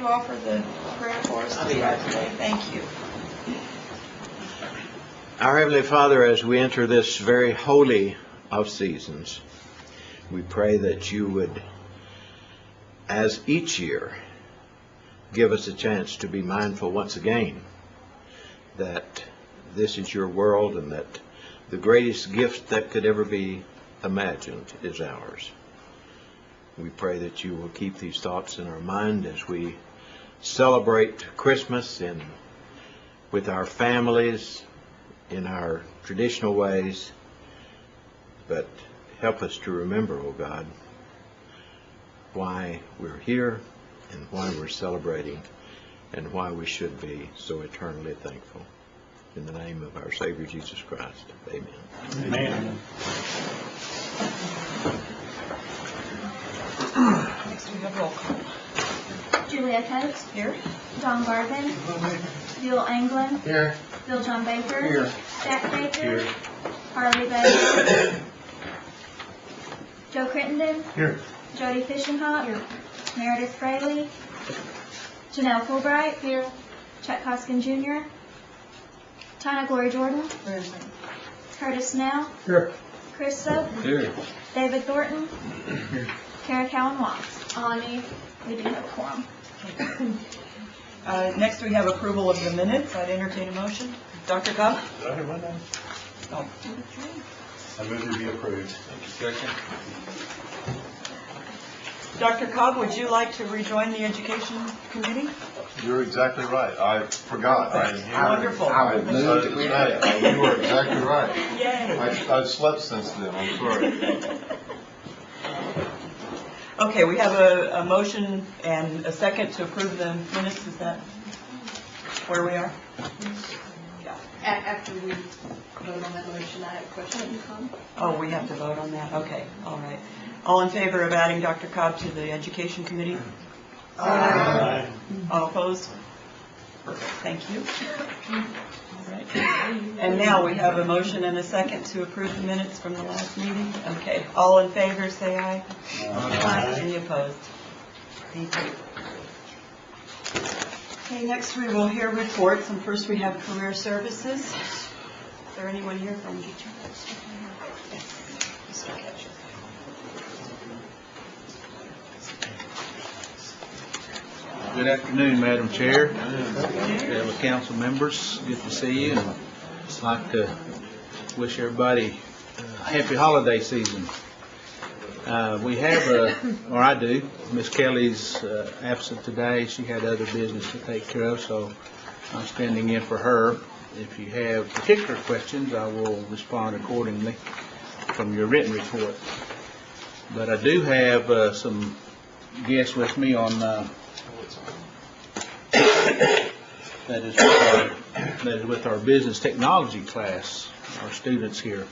you offer the prayer for us today? Thank you. Our Heavenly Father, as we enter this very holy of seasons, we pray that you would, as each year, give us a chance to be mindful once again that this is your world and that the greatest gift that could ever be imagined is ours. We pray that you will keep these thoughts in our mind as we celebrate Christmas with our families in our traditional ways, but help us to remember, O God, why we're here and why we're celebrating and why we should be so eternally thankful. In the name of our Savior Jesus Christ, amen. Amen. Next we have roll call. Julia Coates. Here. John Garvin. Bill Anglin. Here. Bill John Baker. Here. Jack Baker. Here. Harley Baker. Joe Crittenden. Here. Jody Fishenhop. Here. Meredith Fraley. Janelle Fulbright. Here. Chuck Hoskin Jr. Tina Glory Jordan. Curtis Snell. Here. Chris Soap. Here. David Thornton. Here. Kara Cowan Watts. Ani. We do have a quorum. Next we have approval of the minutes. I'd entertain a motion. Dr. Cobb? Did I hear my name? Oh. I move to be approved. Second. Dr. Cobb, would you like to rejoin the Education Committee? You're exactly right. I forgot. Wonderful. I would move that we You were exactly right. Yay. I've slept since then. I'm sorry. Okay, we have a motion and a second to approve the minutes. Is that where we are? Yeah. After we vote on that motion, I have a question. Oh, we have to vote on that? Okay, all right. All in favor of adding Dr. Cobb to the Education Committee? Aye. All opposed? Perfect, thank you. All right. And now we have a motion and a second to approve the minutes from the last meeting. Okay, all in favor, say aye. Aye. Any opposed? Thank you. Okay, next we will hear reports, and first we have Career Services. Is there anyone here from Mr. Ketchum? Good afternoon, Madam Chair, fellow council members. Good to see you, and I'd like to wish everybody a happy holiday season. We have, or I do, Miss Kelly's absent today. She had other business to take care of, so I'm standing in for her. If you have particular questions, I will respond accordingly from your written report. But I do have some guests with me on that is with our business technology class, our students here.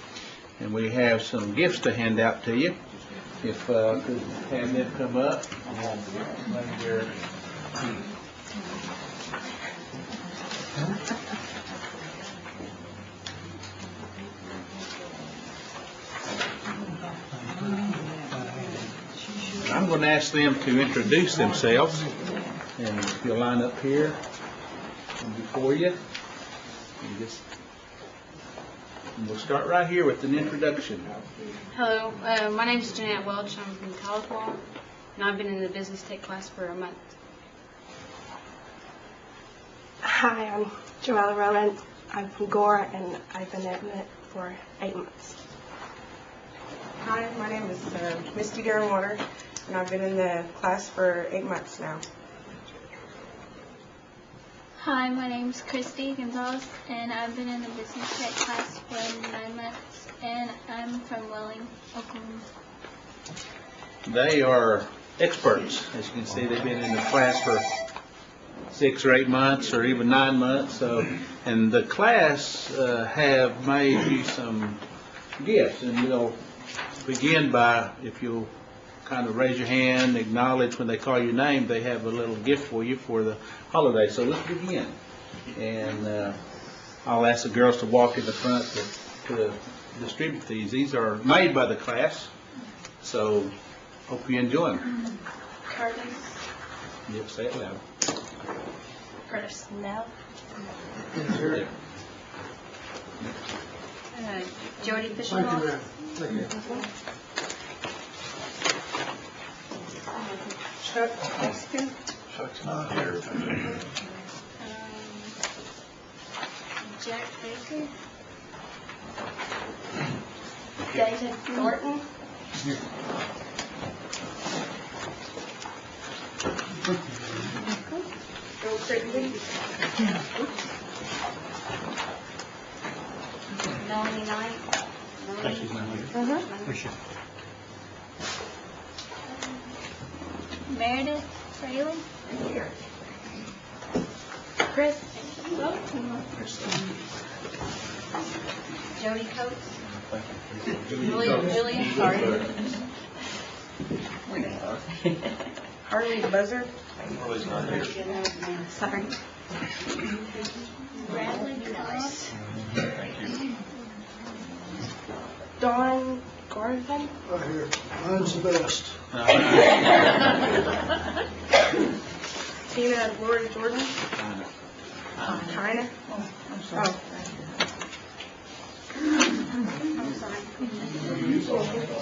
And we have some gifts to hand out to you. If could have them come up. I'm going to ask them to introduce themselves, and if you'll line up here and before you, and we'll start right here with an introduction. Hello, my name is Jeanette Welch. I'm from Tahlequah, and I've been in the business tech class for a month. Hi, I'm Joella Roman. I'm from Gore, and I've been in it for 8 months. Hi, my name is Misty Derenwater, and I've been in the class for 8 months now. Hi, my name's Christy Gonzalez, and I've been in the business tech class for 9 months, and I'm from Welling, Oklahoma. They are experts. As you can see, they've been in the class for 6 or 8 months or even 9 months. So, and the class have made you some gifts, and we'll begin by, if you'll kind of raise your hand, acknowledge when they call your name, they have a little gift for you for the holiday. So let's begin. And I'll ask the girls to walk in the front to distribute these. These are made by the class, so hope you enjoy them. Curtis, Yep, say it loud. Chris. No. Jody Fisher. Chuck Mexican. Chuck's not here. Jack Baker. David Norton. Bill Crittenden. Melanie Knight. Meredith Fraley. Chris. Jody Coates. Julia Hardy. Harley Buzzard. Harley's not here. Sorry. Bradley Cross. Thank you. Dawn Garvin. Right here. Mine's the best. Tina Gloria Jordan. China. Oh. I'm sorry.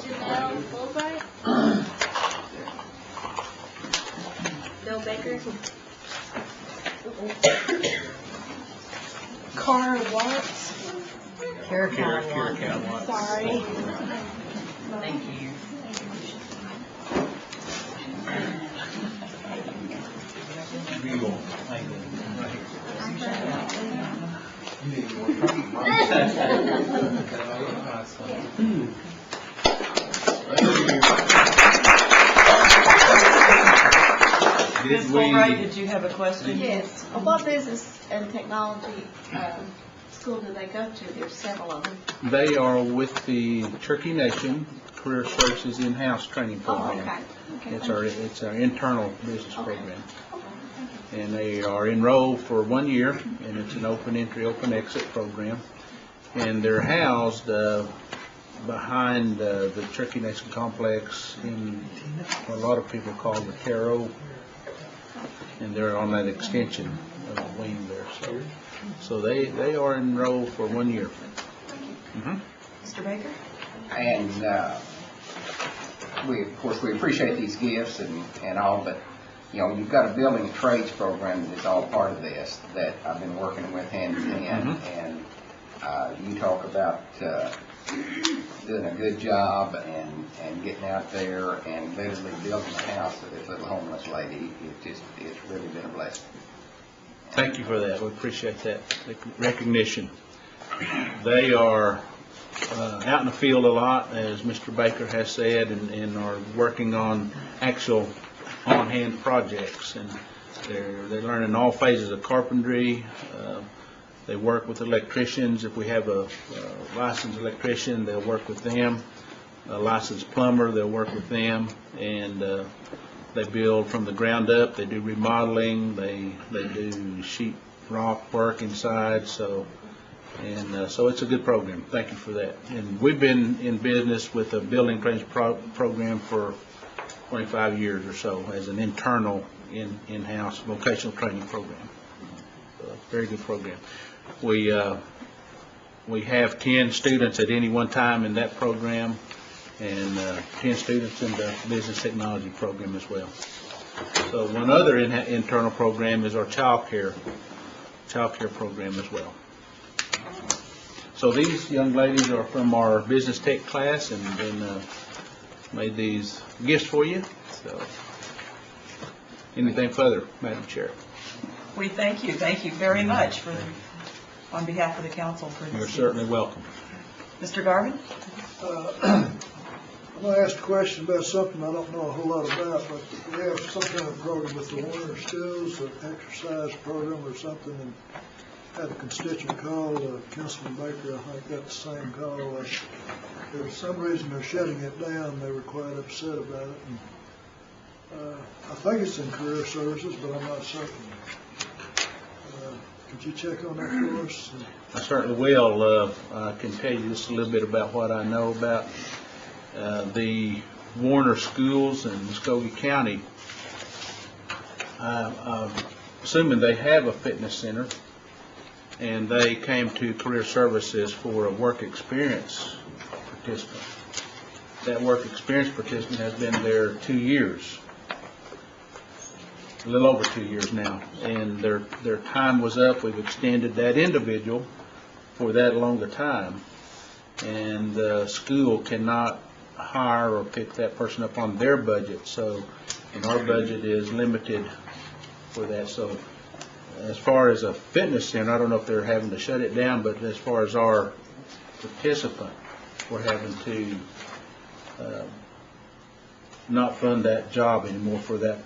Janelle Fulbright. Bill Baker. Cara Watts. Cherokee. Sorry. Thank you. Ms. Fulbright, did you have a question? Yes. What business and technology school do they go to? There's several of them. They are with the Cherokee Nation Career Services in-house training Oh, program. okay. It's our internal business program. And they are enrolled for 1 year, and it's an open entry, open exit program. And they're housed behind the Cherokee Nation complex in what a lot of people call the Caro. And they're on that extension wing there. So they are enrolled for 1 year. Mr. Baker? And we appreciate these gifts and all, but you've got a building and trades program that is all part of this that I've been working with hand in hand, and you talk about doing a good job and getting out there and literally building a house for this little homeless lady. It's really been a blessing. Thank you for that. We appreciate that recognition. They are out in the field a lot, as Mr. Baker has said, and are working on actual on-hand projects. And they're learning all phases of carpentry. They work with electricians. If we have a licensed electrician, they'll work with them. A licensed plumber, they'll work with them. And they build from the ground up. They do remodeling. They do sheet rock work inside. So it's a good program. Thank you for that. And we've been in business with a building training program for 25 years or so as an internal in-house vocational training program. So very good program. We have 10 students at any one time in that program, and 10 students in the business technology program as well. So one other internal program is our child care program as well. So these young ladies are from our business tech class, and made these gifts for you. So anything further, Madam Chair? We thank you. Thank you very much on behalf of the council for this. You're certainly welcome. Mr. Garvin? I'm going to ask a question about something I don't know a whole lot about, but we have some kind of program with the Warner Schools, an exercise program or something, and had a constituent call, Councilman Baker, I think got the same call. For some reason they're shutting it down. They were quite upset about it. And, I think it's in career services, but I'm not certain. Could you check on that for us? I certainly will. I can tell you just a little bit about what I know about the Warner schools in Muskogee County. assuming they have a fitness center, and they came to Career Services for a work experience participant. That work experience participant has been there 2 years, a little over 2 years now, and their time was up. We've extended that individual for that longer time, and the school cannot hire or pick that person up on their budget, so, and our budget is limited for that. So as far as a fitness center, I don't know if they're having to shut it down, but as far as our participant, we're having to not fund that job anymore for that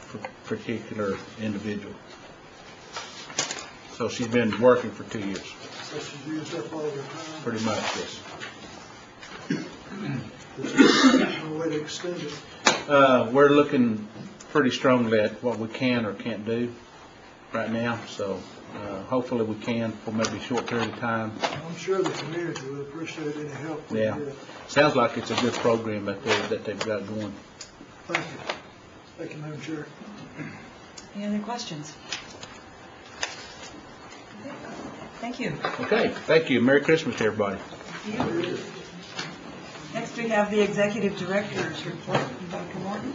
particular individual. So she's been working for 2 years. So she's used up all her time. Pretty much, yes. There's no way to extend it. We're looking pretty strongly at what we can or can't do right now, so hopefully we can for maybe a short period of time. I'm sure the community would appreciate any help we Yeah, get. sounds like it's a good program that they've got going. Thank you. Thank you, Madam Chair. Any other questions? Thank you. Okay, thank you. Merry Christmas to everybody. Next, we have the Executive Director's report from Dr. Morton.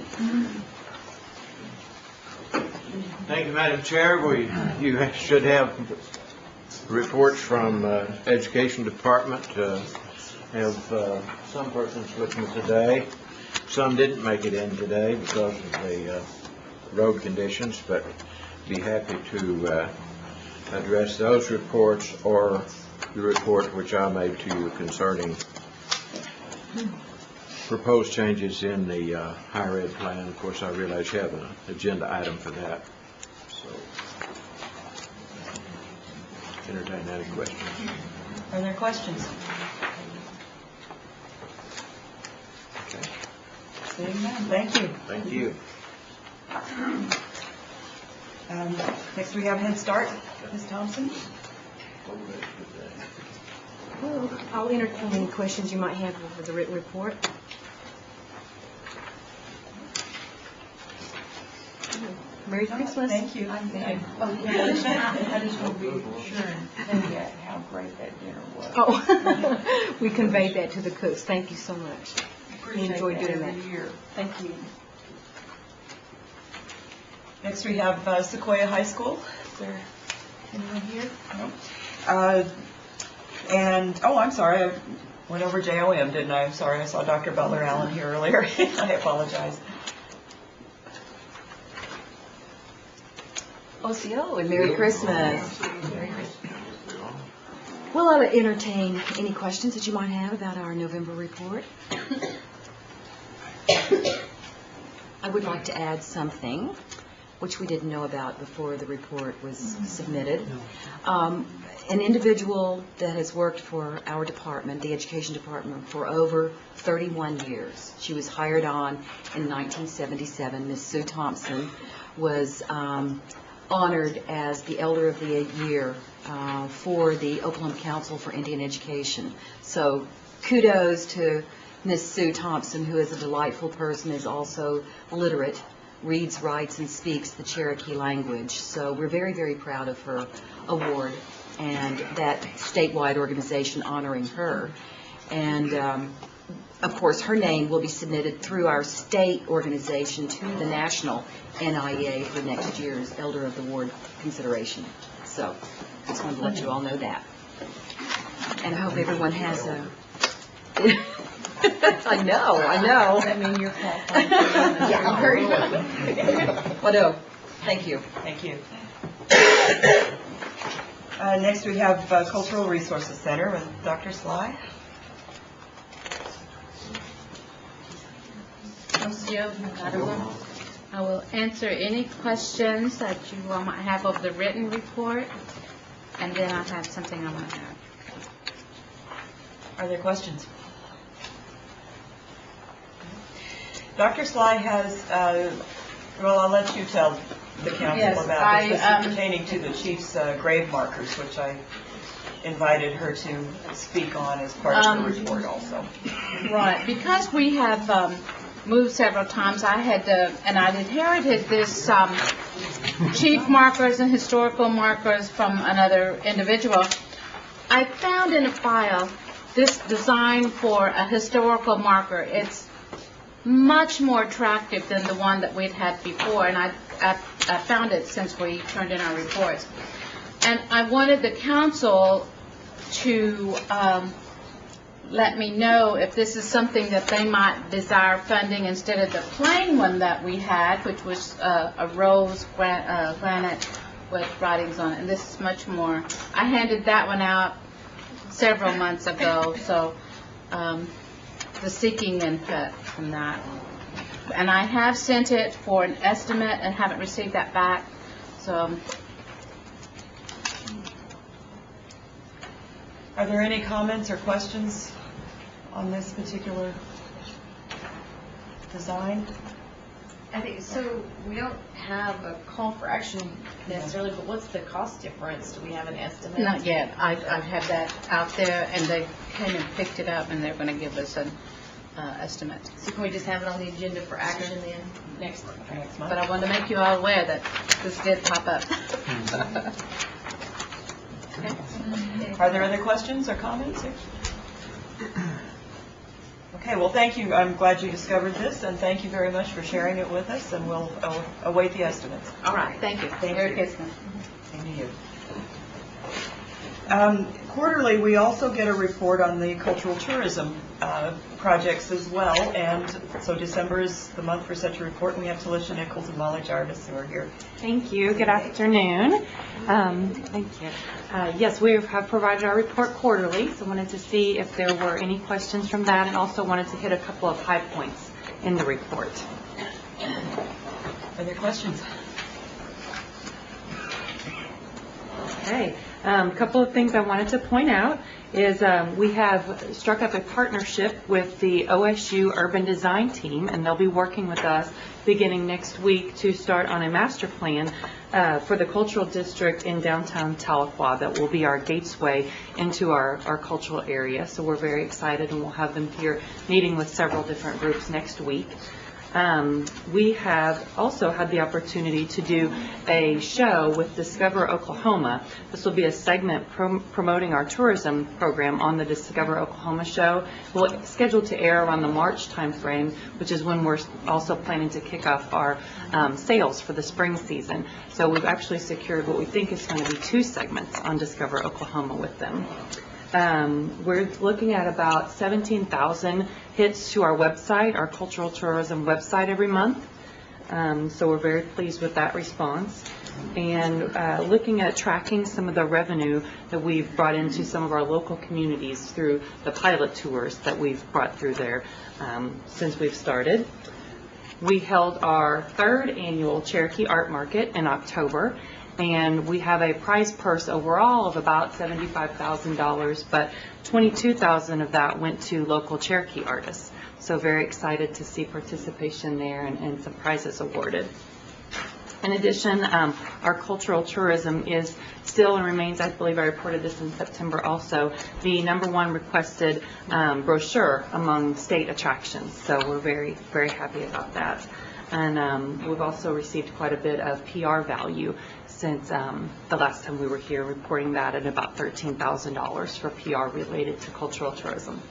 Thank you, Madam Chair. You should have reports from Education Department. Have some persons with me today. Some didn't make it in today because of the road conditions, but be happy to address those reports or the report which I made to you concerning proposed changes in the higher ed plan. Of course, I realize you have an agenda item for that. So, entertain any questions. Are there questions? Okay. Seeing none, thank you. Thank you. Next, we have Head Start. Ms. Thompson? Well, I'll entertain any questions you might have over the written report. Merry Christmas. Thank you. I just want to be sure and tell you how great that dinner was. Oh, we conveyed that to the cooks. Thank you so much. We enjoyed doing that. Every year. Thank you. Next, we have Sequoia High School. Is there anyone here? No. I'm sorry, I went over JOM, didn't I? I'm sorry, I saw Dr. Butler Allen here earlier. I apologize. OCO and Merry Christmas. Well, I'll entertain any questions that you might have about our November report. I would like to add something which we didn't know about before the report was submitted. An individual that has worked for our department, the education department, for over 31 years. She was hired on in 1977. Ms. Sue Thompson was honored as the Elder of the Year for the Oklahoma Council for Indian Education. So kudos to Ms. Sue Thompson, who is a delightful person, is also literate, reads, writes, and speaks the Cherokee language. So we're very, very proud of her award and that statewide organization honoring her. And of course, her name will be submitted through our state organization to the national NIEA for next year's Elder of the Award consideration. So just wanted to let you all know that. And I hope everyone has a... I know. I mean, you're qualified. Yeah, I'm very... Well, no, thank you. Thank you. Next, we have Cultural Resources Center with Dr. Sly. I will answer any questions that you all might have of the written report, and then I have something I want to add. Are there questions? Dr. Sly has, well, I'll let you tell the council about this. This is pertaining to the chief's grave markers, which I invited her to speak on as part of the report also. Right, because we have moved several times, I had and I'd inherited this chief markers and historical markers from another individual. I found in a file this design for a historical marker. It's much more attractive than the one that we'd had before, and I found it since we turned in our reports. And I wanted the council to let me know if this is something that they might desire funding instead of the plain one that we had, which was a rose granite with writings on it. And this is much more. I handed that one out several months ago, so the seeking input from that. And I have sent it for an estimate and haven't received that back. So, Are there any comments or questions on this particular design? I think so. We don't have a call for action necessarily, but what's the cost difference? Do we have an estimate? not yet. I've had that out there, and they kind of picked it up, and they're going to give us an estimate. So can we just have it on the agenda for action then next month? But I want to make you all aware that this did pop up. Are there other questions or comments? Okay, well, thank you. I'm glad you discovered this, and thank you very much for sharing it with us, and we'll await the estimates. All right, thank you. Merry Christmas. Same to you. Quarterly, we also get a report on the cultural tourism projects as well, and so December is the month for such a report, and we have Talisha Nichols and Molly Jarvis who are here. Thank you. Good afternoon. Thank you. Yes, we have provided our report quarterly, so wanted to see if there were any questions from that, and also wanted to hit a couple of high points in the report. Are there questions? Okay. A couple of things I wanted to point out is we have struck up a partnership with the OSU Urban Design Team, and they'll be working with us beginning next week to start on a master plan for the cultural district in downtown Tahlequah that will be our gateway into our cultural area. So we're very excited, and we'll have them here meeting with several different groups next week. We have also had the opportunity to do a show with Discover Oklahoma. This will be a segment promoting our tourism program on the Discover Oklahoma show. We're scheduled to air around the March timeframe, which is when we're also planning to kick off our sales for the spring season. So we've actually secured what we think is going to be 2 segments on Discover Oklahoma with them. We're looking at about 17,000 hits to our website, our cultural tourism website every month. So we're very pleased with that response. And looking at tracking some of the revenue that we've brought into some of our local communities through the pilot tours that we've brought through there since we've started. We held our 3rd annual Cherokee Art Market in October. And we have a prize purse overall of about $75,000, but $22,000 of that went to local Cherokee artists. So very excited to see participation there and some prizes awarded. In addition, our cultural tourism is still and remains, I believe I reported this in September also, the #1 requested brochure among state attractions. So we're very, very happy about that. And we've also received quite a bit of PR value since the last time we were here, reporting that at about $13,000 for PR related to cultural tourism.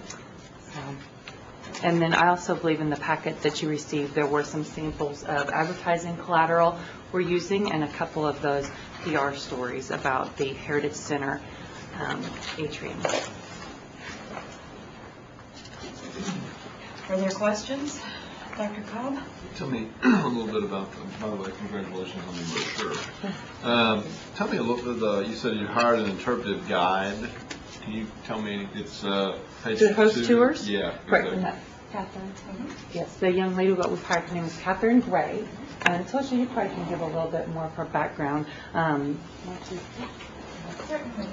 And then I also believe in the packet that you received, there were some samples of advertising collateral we're using and a couple of those PR stories about the Heritage Center atrium. Are there questions? Dr. Cobb? Tell me a little bit about, by the way, congratulations on the brochure. Tell me a little bit, you said you hired an interpretive guide. Can you tell me, it's page 2? To host tours? Yeah. Right, exactly. and that's Catherine. Yes, the young lady that we've hired, her name is Catherine Gray. And Tosha, you probably can give a little bit more of her background. Certainly.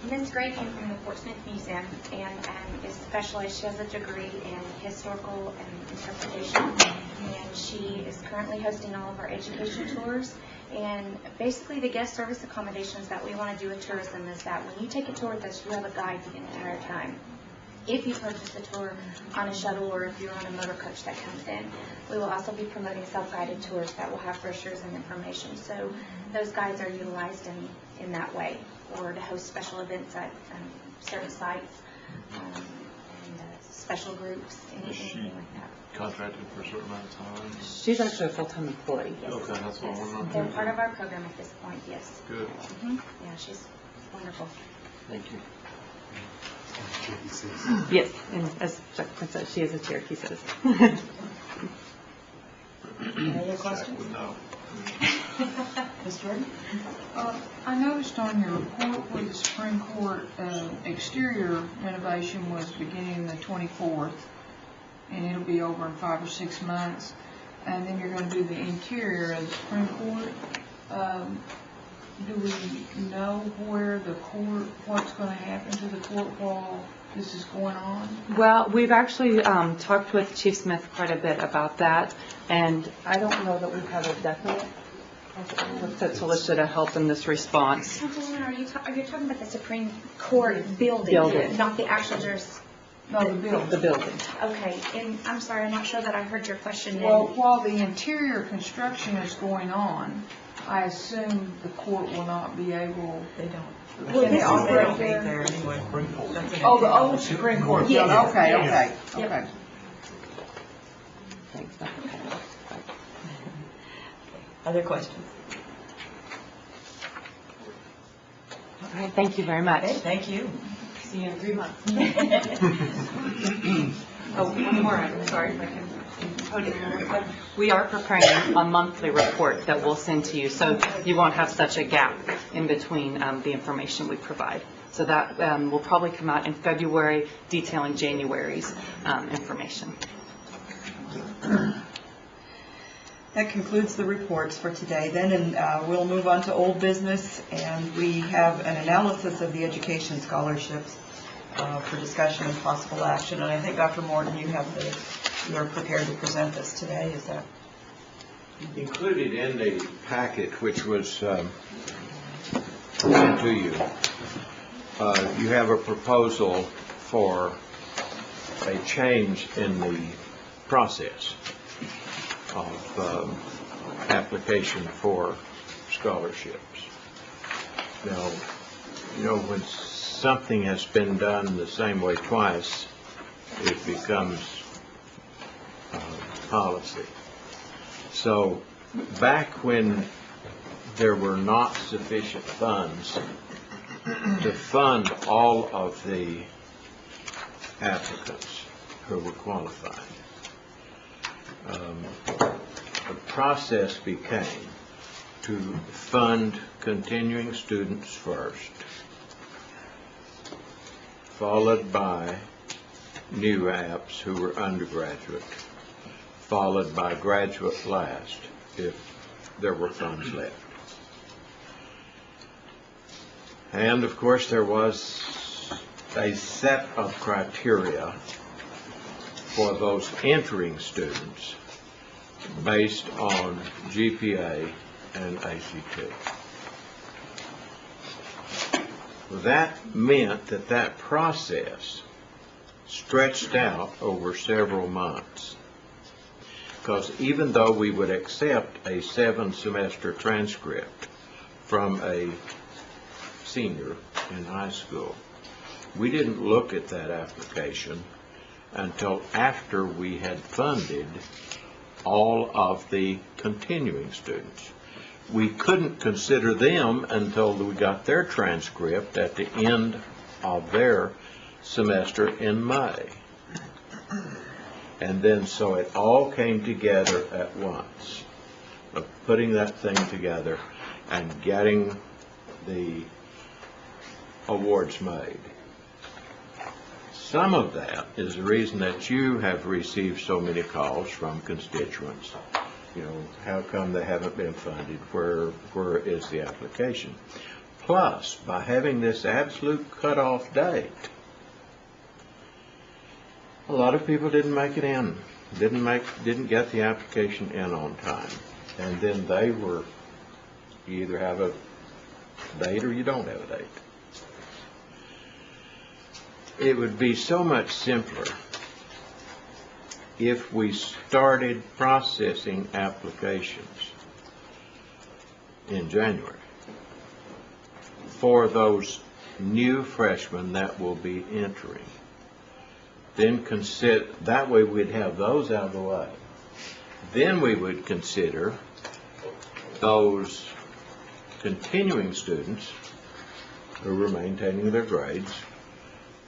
Ms. Gray came from the Fort Smith Museum and is specialized. She has a degree in historical and interpretation, and she is currently hosting all of our education tours. And basically the guest service accommodations that we want to do with tourism is that when you take a tour with us, you have a guide the entire time. if you purchase a tour on a shuttle or if you're on a motor coach that comes in. We will also be promoting self-guided tours that will have brochures and information. So those guides are utilized in that way, or to host special events at certain sites and special groups, anything like that. Contracted for a certain amount of time? She's actually a full-time employee. Yes. Okay, that's what I want to know. They're part of our program at this point, yes. Good. Yeah, she's wonderful. Thank you. Yes, and as Jessica said, she is a Cherokee citizen. Any other questions? No. Ms. Jordan? I noticed on your report where the Supreme Court exterior renovation was beginning the 24th, and it'll be over in 5 or 6 months, and then you're going to do the interior of the Supreme Court. Do we know where the court, what's going to happen to the court while this is going on? Well, we've actually talked with Chief Smith quite a bit about that, and I don't know that we have a definite. That's Alicia to help in this response. Councilwoman, are you talking about the Supreme Court building, not the actual No, the building. The building. Okay, and I'm sorry, I'm not sure that I heard your question. Well, while the interior construction is going on, I assume the court will not be able. They don't. Well, They don't meet there anyway. Oh, the old Supreme Court building. Yes. Okay, Yes. okay, Yep. okay. Thanks. Other questions? All right, thank you very much. Okay, thank you. See you in 3 months. Oh, one more item, sorry if I can. We are preparing a monthly report that we'll send to you, so you won't have such a gap in between the information we provide. So that will probably come out in February, detailing January's information. That concludes the reports for today then, and we'll move on to old business, and we have an analysis of the education scholarships for discussion and possible action. And I think, Dr. Morton, you're prepared to present this today, is that? Included in the packet, which was sent to you, you have a proposal for a change in the process of application for scholarships. Now, you know, when something has been done the same way twice, it becomes policy. So back when there were not sufficient funds to fund all of the applicants who were qualified, the process became to fund continuing students first, followed by new apps who were undergraduate, followed by graduate last, if there were funds left. And of course there was a set of criteria for those entering students based on GPA and ACT. That meant that that process stretched out over several months, because even though we would accept a 7-semester transcript from a senior in high school, we didn't look at that application until after we had funded all of the continuing students. We couldn't consider them until we got their transcript at the end of their semester in May. And then so it all came together at once, of putting that thing together and getting the awards made. Some of that is the reason that you have received so many calls from constituents. You know, how come they haven't been funded? Where is the application? Plus, by having this absolute cutoff date, a lot of people didn't make it in, didn't get the application in on time, and then they were, you either have a date or you don't have a date. it would be so much simpler if we started processing applications in January for those new freshmen that will be entering. Then consider, that way we'd have those out of the way. Then we would consider those continuing students who were maintaining their grades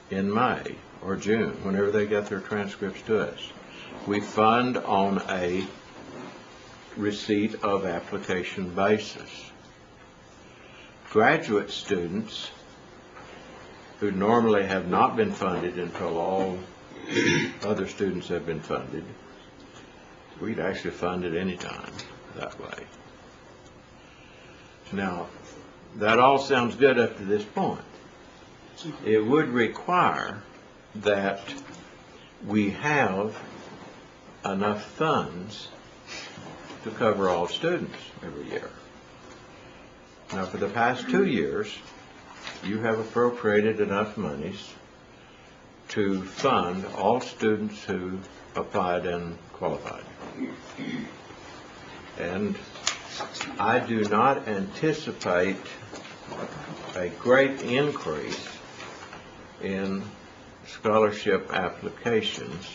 in May or June, whenever they get their transcripts to us. We fund on a receipt of application basis. Graduate students who normally have not been funded until all other students have been funded, we'd actually fund at any time that way. Now, that all sounds good up to this point. It would require that we have enough funds to cover all students every year. Now, for the past 2 years, you have appropriated enough monies to fund all students who applied and qualified. And I do not anticipate a great increase in scholarship applications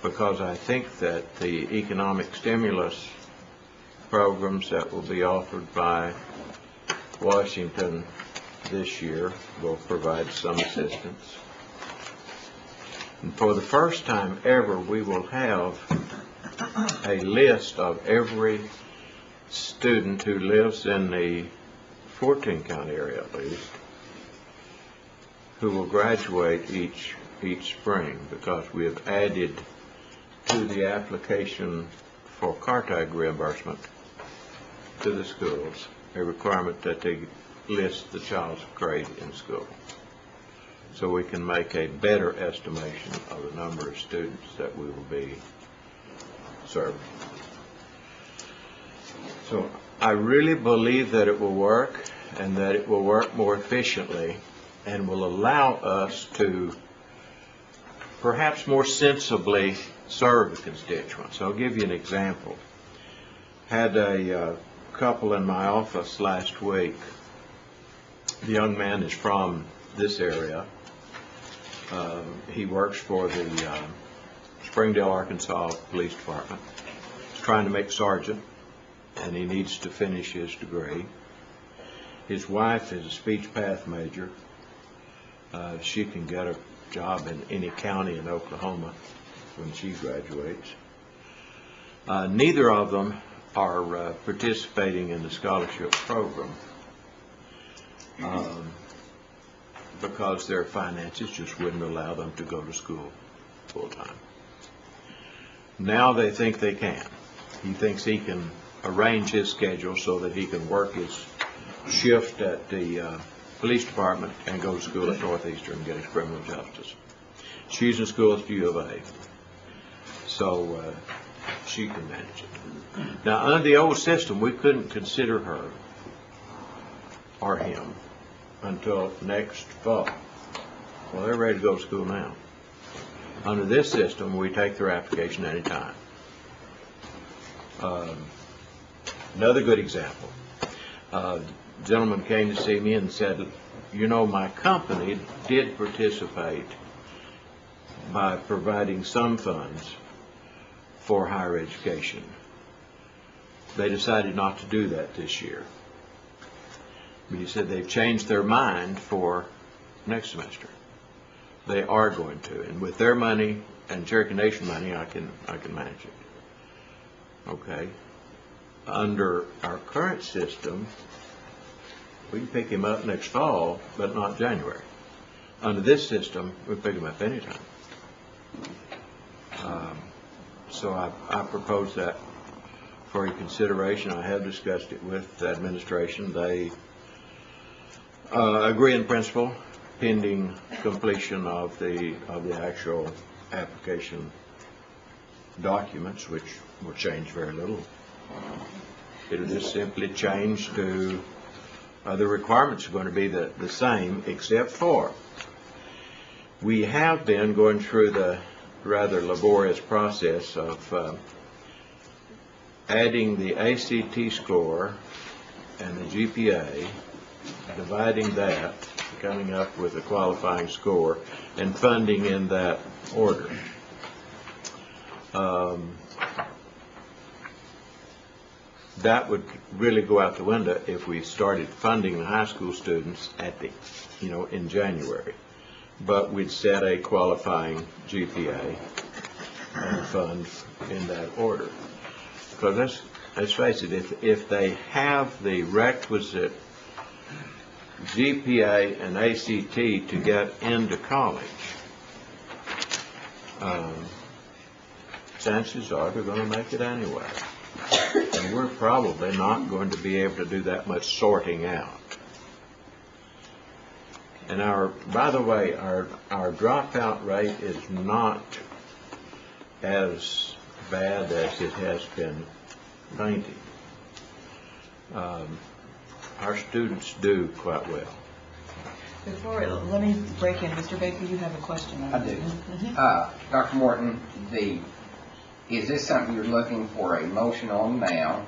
because I think that the economic stimulus programs that will be offered by Washington this year will provide some assistance. And for the first time ever, we will have a list of every student who lives in the 14-county area at least who will graduate each spring, because we have added to the application for car tag reimbursement to the schools a requirement that they list the child's grade in school, so we can make a better estimation of the number of students that we will be serving. So I really believe that it will work, and that it will work more efficiently and will allow us to perhaps more sensibly serve the constituents. I'll give you an example. Had a couple in my office last week. The young man is from this area. He works for the Springdale, Arkansas Police Department. He's trying to make sergeant, and he needs to finish his degree. His wife is a speech path major. She can get a job in any county in Oklahoma when she graduates. Neither of them are participating in the scholarship program because their finances just wouldn't allow them to go to school full time. Now they think they can. He thinks he can arrange his schedule so that he can work his shift at the police department and go to school at Northeastern and get his criminal justice. She's in school at U of A, so she can manage it. Now, under the old system, we couldn't consider her or him until next fall. Well, they're ready to go to school now. Under this system, we take their application any time. Another good example. A gentleman came to see me and said, you know, my company did participate by providing some funds for higher education. They decided not to do that this year. But he said they've changed their mind for next semester. They are going to, and with their money and Cherokee Nation money, I can manage it. Okay. Under our current system, we can pick him up next fall, but not January. Under this system, we pick him up anytime. So I propose that for your consideration. I have discussed it with the administration. They agree in principle, pending completion of the actual application documents, which will change very little. It'll just simply change to The requirements are going to be the same, except for we have been going through the rather laborious process of adding the ACT score and the GPA, dividing that, coming up with a qualifying score, and funding in that order. That would really go out the window if we started funding the high school students at the, in January. But we'd set a qualifying GPA and fund in that order. Because let's face it, if they have the requisite GPA and ACT to get into college, chances are they're going to make it anyway. And we're probably not going to be able to do that much sorting out. And by the way, our dropout rate is not as bad as it has been painted. Our students do quite well. Let me break in. Mr. Baker, you have a question. I do. Dr. Morton, is this something you're looking for a motion on now?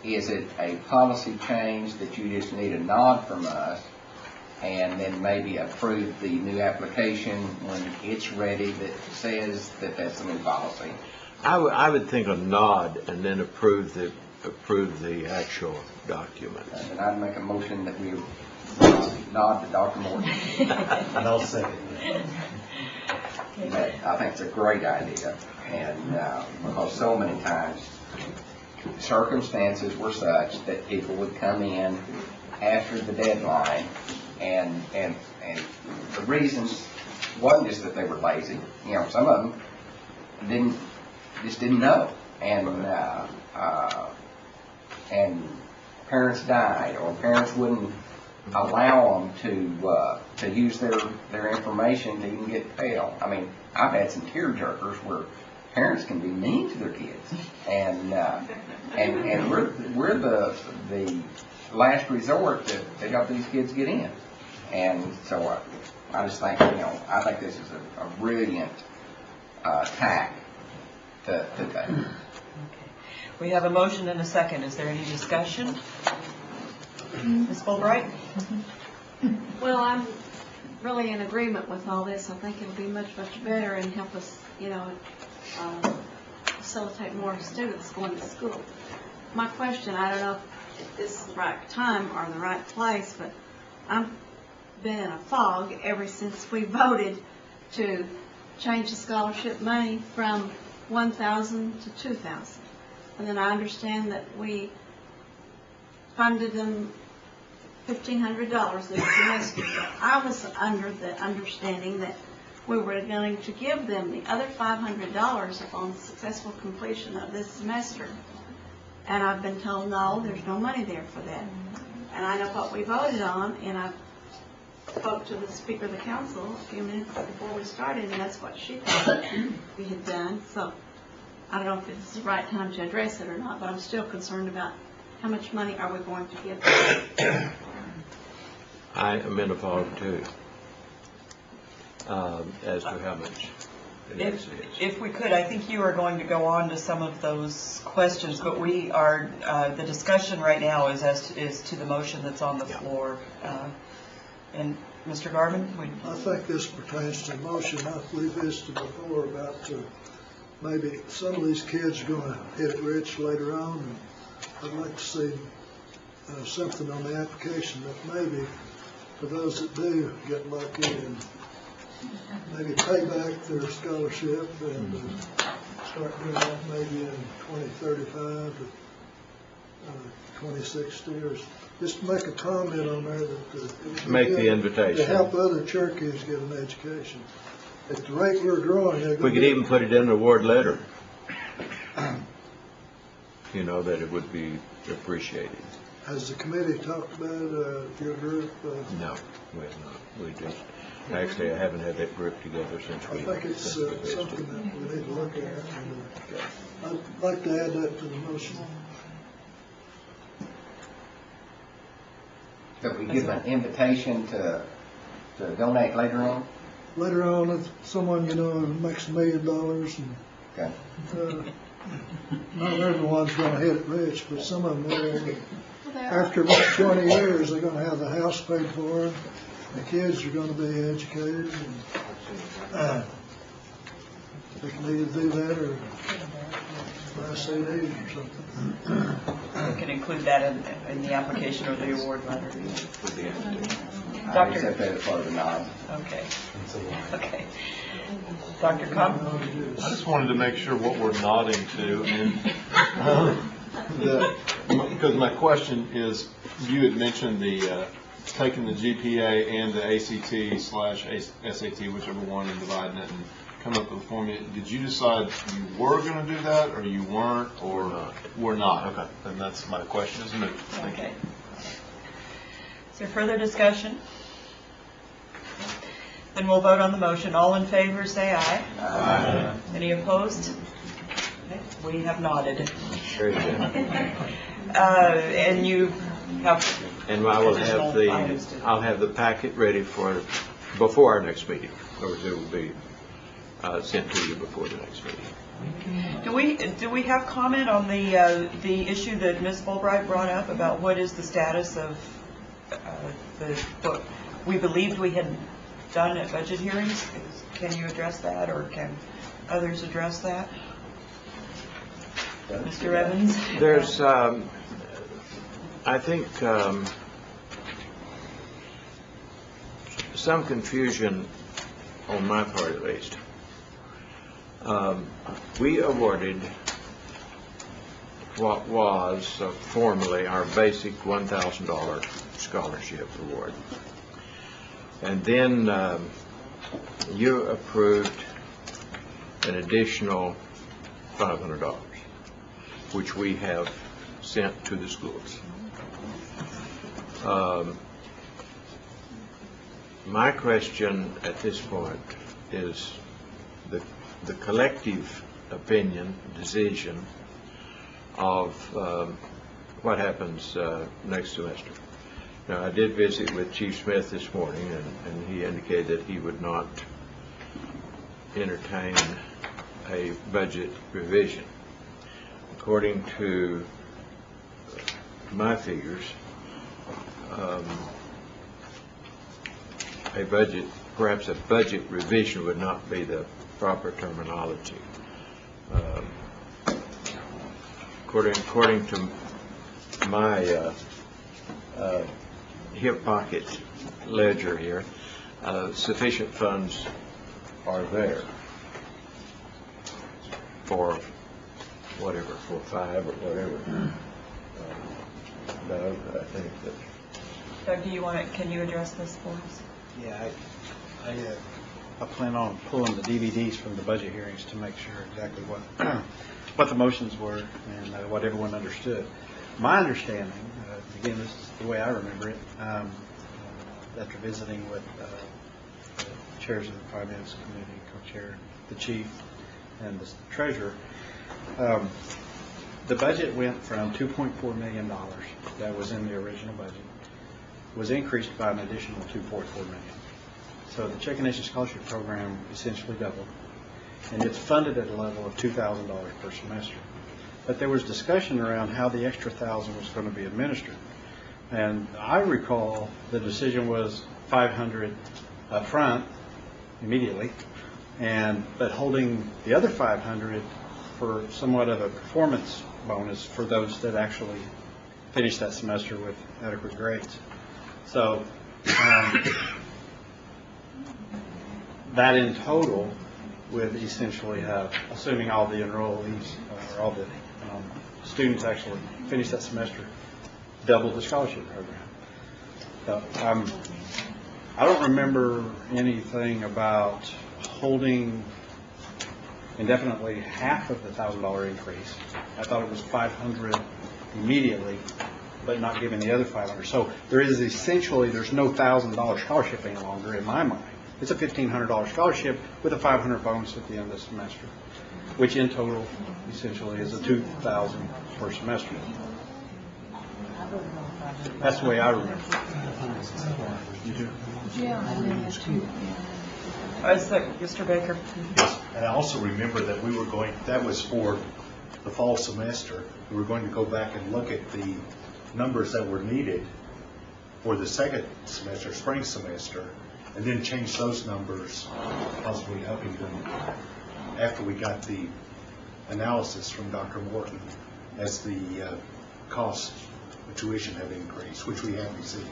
Is it a policy change that you just need a nod from us and then maybe approve the new application when it's ready that says that that's the new policy? I would think a nod and then approve the actual document. And I'd make a motion that we nod to Dr. Morton. And I'll second that. I think it's a great idea, and because so many times circumstances were such that people would come in after the deadline, and the reasons wasn't just that they were lazy. Some of them just didn't know, and parents died, or parents wouldn't allow them to use their information to even get Pell. I mean, I've had some tearjerkers where parents can be mean to their kids, and we're the last resort to help these kids get in. And so I just think I think this is a brilliant tack to take. We have a motion and a second. Is there any discussion? Ms. Fulbright? Well, I'm really in agreement with all this. I think it'll be much, much better and help us, facilitate more students going to school. My question, I don't know if this is the right time or the right place, but I've been in a fog ever since we voted to change the scholarship money from $1,000 to $2,000. And then I understand that we funded them $1,500 this semester. I was under the understanding that we were going to give them the other $500 upon successful completion of this semester. And I've been told, no, there's no money there for that. And I know what we voted on, and I spoke to the Speaker of the Council a few minutes before we started, and that's what she thought we had done. So I don't know if it's the right time to address it or not, but I'm still concerned about how much money are we going to give them. I am in a fog too, as to how much it is. If we could, I think you are going to go on to some of those questions, but we are, the discussion right now is to the motion that's on the floor. And Mr. Garvin? I think this pertains to the motion. I believe this to before about maybe some of these kids are going to hit it rich later on, and I'd like to see something on the application that maybe for those that do get lucky and maybe pay back their scholarship and start doing that maybe in 2035 to 2060 or just make a comment on there that make the invitation to help other Cherokees get an education. At the rate we're growing, we could even put it in the award letter. That it would be appreciated. Has the committee talked about your group? No, we have not. We just actually I haven't had that group together since we. I think it's something that we need to look at. And, I'd like to add that to the motion. So we give an invitation to donate later on? Later on, if someone, makes $1 million and, Okay. not everyone's gonna hit it rich, but some of them will. After about 20 years, they're gonna have the house paid for, the kids are gonna be educated, and, they can either do that or buy CDs or something. We can include that in the application or the award letter. I accept that as part of the nod. Okay. Okay. Dr. Cobb? I just wanted to make sure what we're nodding to, and because my question is, you had mentioned the taking the GPA and the ACT/SAT, whichever one, and dividing it and come up with a formula. Did you decide you were going to do that, or you weren't, or were not? Okay, then that's my question. Is moot. Thank you. Is there further discussion? Then we'll vote on the motion. All in favor, say aye. Aye. Any opposed? Okay, we have nodded. Very good. And you have. And I will have I'll have the packet ready before our next meeting. Or it will be sent to you before the next meeting. Do we have comment on the issue that Ms. Fulbright brought up about what is the status of what we believed we had done at budget hearings? Can you address that, or can others address that? Mr. Evans? There's, I think, some confusion on my part at least. We awarded what was formally our basic $1,000 scholarship award. And then you approved an additional $500, which we have sent to the schools. My question at this point is the collective opinion, decision of what happens next semester. Now, I did visit with Chief Smith this morning, and he indicated that he would not entertain a budget revision. According to my figures, perhaps a budget revision would not be the proper terminology. According to my hip pocket ledger here, sufficient funds are there for whatever, for 5 or whatever. Doug, I think that. Doug, can you address this for us? Yeah, I plan on pulling the DVDs from the budget hearings to make sure exactly what the motions were and what everyone understood. My understanding, again, this is the way I remember it, after visiting with the chairs of the Finance Committee, co-chair, the chief, and the treasurer, the budget went from $2.4 million that was in the original budget, was increased by an additional $2.4 million. So the Cherokee Nation Scholarship Program essentially doubled, and it's funded at a level of $2,000 per semester. But there was discussion around how the extra $1,000 was going to be administered. And I recall the decision was $500 up front, immediately, but holding the other $500 for somewhat of a performance bonus for those that actually finished that semester with adequate grades. So that in total would essentially have, assuming all the enrollees or all the students actually finish that semester, double the scholarship program. So, I don't remember anything about holding indefinitely half of the $1,000 increase. I thought it was $500 immediately, but not giving the other $500. So there's no $1,000 scholarship any longer in my mind. It's a $1,500 scholarship with a $500 bonus at the end of the semester, which in total essentially is a $2,000 per semester. That's the way I remember. You do? Yeah, and then the two. Mr. Baker. Yes, and I also remember that we were going, that was for the fall semester. We were going to go back and look at the numbers that were needed for the second semester, spring semester, and then change those numbers, possibly upping them after we got the analysis from Dr. Morton as the cost of tuition have increased, which we have received.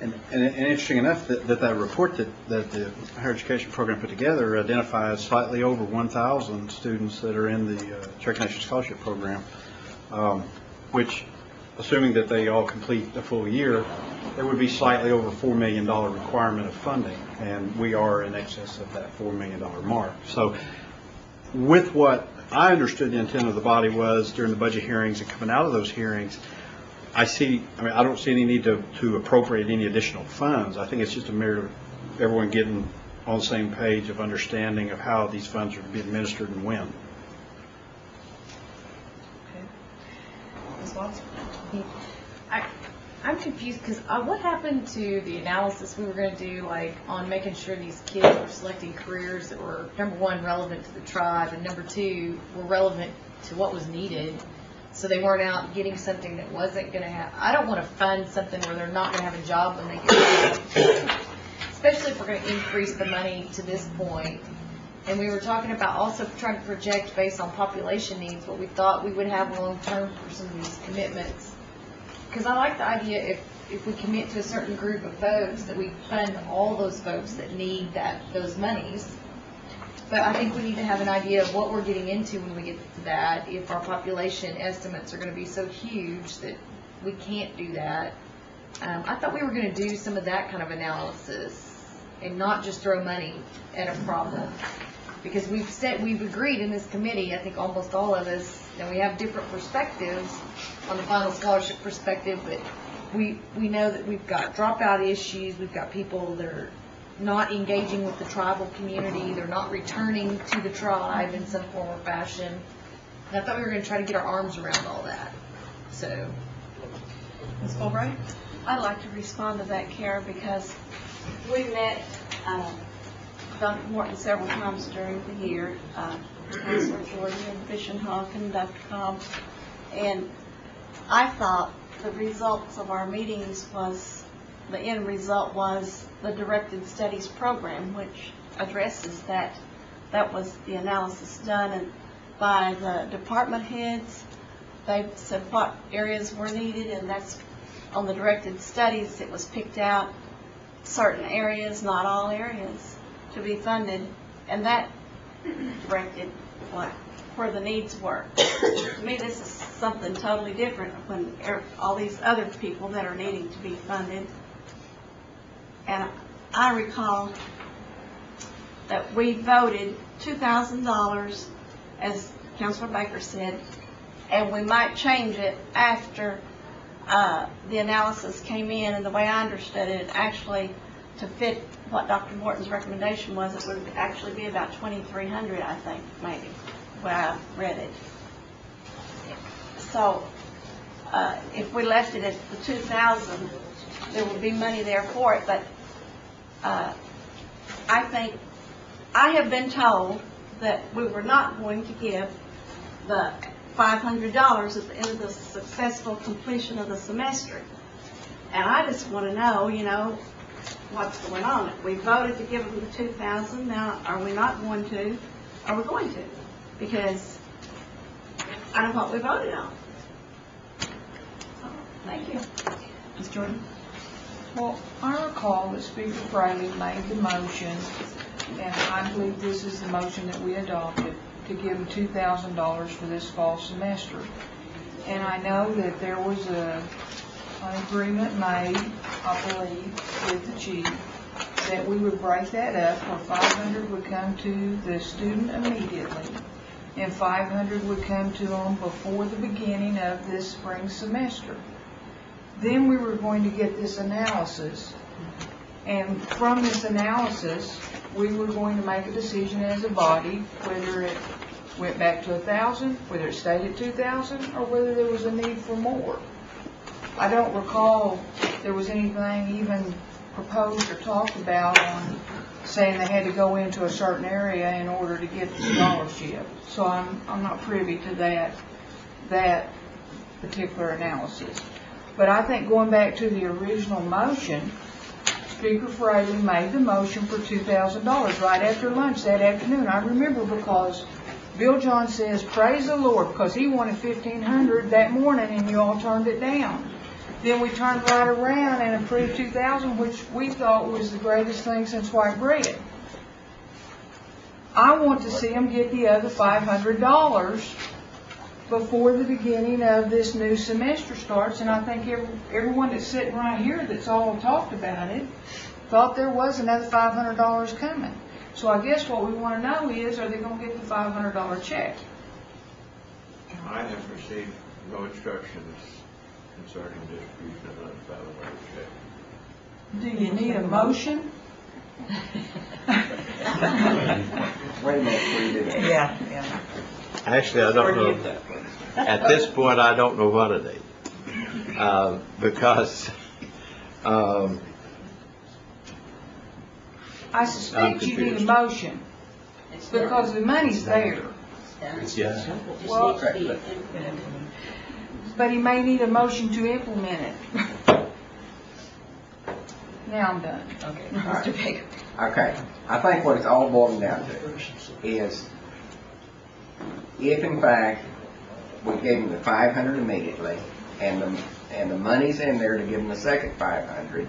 And interesting enough, that report that the higher education program put together identifies slightly over 1,000 students that are in the Cherokee Nation Scholarship Program, which, assuming that they all complete the full year, there would be slightly over $4 million requirement of funding, and we are in excess of that $4 million mark. So with what I understood the intent of the body was during the budget hearings and coming out of those hearings, I don't see any need to appropriate any additional funds. I think it's just a matter of everyone getting on the same page of understanding of how these funds are to be administered and when. Ms. Watson? I'm confused because what happened to the analysis we were going to do, like on making sure these kids were selecting careers that were, number one, relevant to the tribe, and number two, were relevant to what was needed, so they weren't out getting something that wasn't going to have. I don't want to fund something where they're not going to have a job when they get a job, especially if we're going to increase the money to this point. And we were talking about also trying to project based on population needs what we thought we would have long term for some of these commitments. Because I like the idea if we commit to a certain group of folks that we fund all those folks that need those monies. But I think we need to have an idea of what we're getting into when we get to that, if our population estimates are going to be so huge that we can't do that. I thought we were going to do some of that kind of analysis and not just throw money at a problem. Because we've agreed in this committee, I think almost all of us, and we have different perspectives on the final scholarship perspective, but we know that we've got dropout issues, we've got people that are not engaging with the tribal community, they're not returning to the tribe in some form or fashion. And I thought we were going to try to get our arms around all that. So, Ms. Fulbright? I'd like to respond to that, Kara, because we met Dr. Morton several times during the year, Councilor Jordan and Fish and Hawk and Dr. Cobb, and I thought the results of our meetings the end result was the Directed Studies program, which addresses that. That was the analysis done and by the department heads. They said what areas were needed, and that's on the Directed Studies. It was picked out certain areas, not all areas, to be funded, and that directed where the needs were. To me, this is something totally different when all these other people that are needing to be funded. And I recall that we voted $2,000, as Councilor Baker said, and we might change it after the analysis came in. And the way I understood it, actually, to fit what Dr. Morton's recommendation was, it would actually be about $2,300, I think, maybe, when I read it. So if we left it at the $2,000, there would be money there for it. But I think I have been told that we were not going to give the $500 at the end of the successful completion of the semester. And I just want to know, what's going on. We voted to give them the $2,000. Now, are we not going to? Are we going to? Because I don't know what we voted on. Thank you. Ms. Jordan? Well, I recall that Speaker Fraley made the motion, and I believe this is the motion that we adopted, to give them $2,000 for this fall semester. And I know that there was an agreement made, I believe, with the chief, that we would break that up, where $500 would come to the student immediately, and $500 would come to them before the beginning of this spring semester. Then we were going to get this analysis, and from this analysis, we were going to make a decision as a body whether it went back to 1,000, whether it stayed at 2,000, or whether there was a need for more. I don't recall there was anything even proposed or talked about on saying they had to go into a certain area in order to get the scholarship. So I'm not privy to that particular analysis. But I think going back to the original motion, Speaker Fraley made the motion for $2,000 right after lunch that afternoon. I remember because Bill John says, praise the Lord, because he wanted $1,500 that morning and you all turned it down. Then we turned right around and approved $2,000, which we thought was the greatest thing since white bread. I want to see them get the other $500 before the beginning of this new semester starts, and I think everyone that's sitting right here that's all talked about it thought there was another $500 coming. So I guess what we want to know is, are they going to get the $500 check? I have received no instructions concerning distribution of unfallible check. Do you need a motion? Wait a minute, we did it. Yeah. Actually, I don't know. At this point, I don't know what it is. Because I suspect you need a motion because the money's there. Yeah. Well, but he may need a motion to implement it. Now I'm done. Okay, Mr. Baker. Okay, I think what it's all boiling down to is if in fact we gave them the 500 immediately and the money's in there to give them the second 500